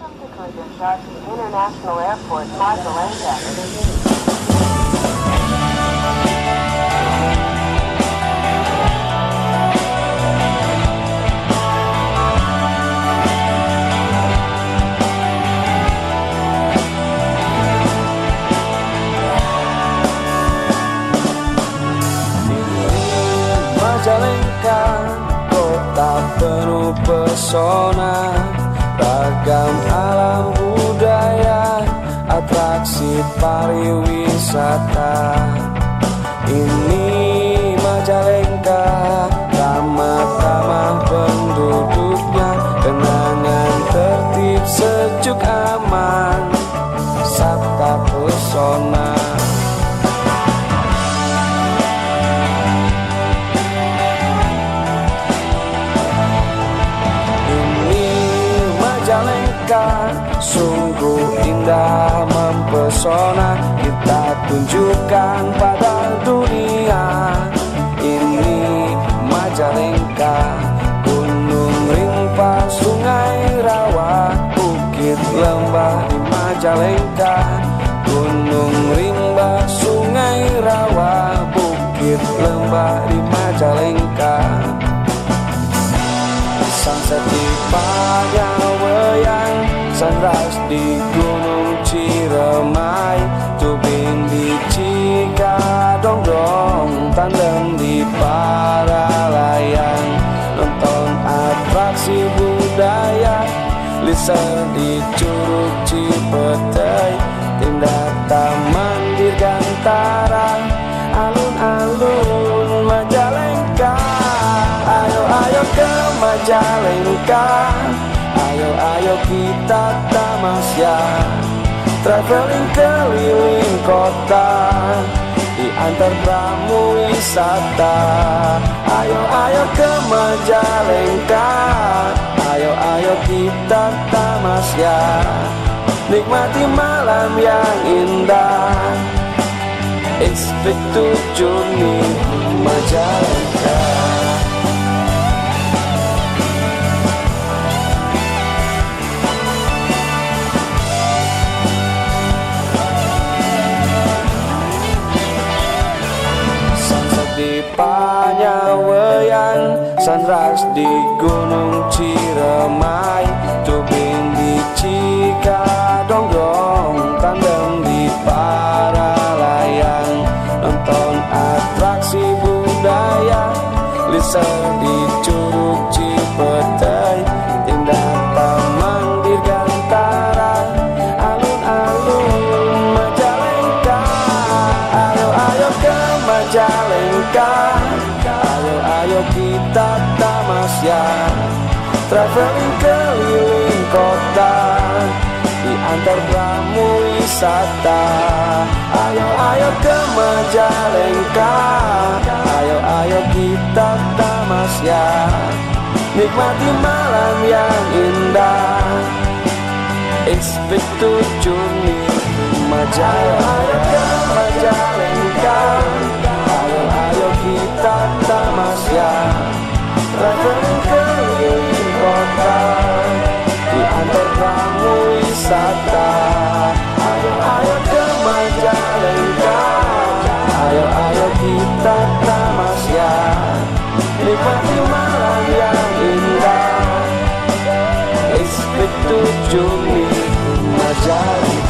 Welcome to Kertajati International Airport, Majalengka. Majalengka, kota penuh pesona, ragam alam budaya, atraksi pariwisata. Ini Majalengka, ramah-ramah penduduknya, kenangan tertib, sejuk, aman, sabta pesona. Sungguh indah mempesona, kita tunjukkan pada dunia. Ini Majalengka, gunung rimpa, sungai rawa, bukit lembah di Majalengka. Gunung rimba, sungai rawa, bukit lembah di Majalengka. Sunset di Panyaweyang, sunrise di Gunung Ciremai, tubing di Cikadongdong, tandem di Paralayang, nonton atraksi budaya, liser di Curug Cipetei, tindak Taman Dirgantara, alun-alun Majalengka. Ayo ayo ke Majalengka, ayo kita tamasya, traveling keliling kota, diantar pramu wisata. Ayo ke Majalengka, ayo kita tamasya, nikmati malam yang indah. Expect to journey Majalengka. Panyaweyang, sunrise di Gunung Ciremai, tubing di Cikadongdong, tandem di Paralayang, nonton atraksi budaya, liser di Curug Cipetei, tindak Taman Dirgantara, alun-alun Majalengka. Ayo ke Majalengka, ayo kita tamasya, traveling keliling kota, diantar pramu wisata. Ayo ke Majalengka, ayo kita tamasya, nikmati malam yang indah. Expect to journey Majalengka. Ayo ke Majalengka, ayo kita tamasya, traveling keliling kota, diantar pramu wisata. Ayo ke Majalengka, ayo kita tamasya, nikmati malam yang indah. Expect to journey Majalengka.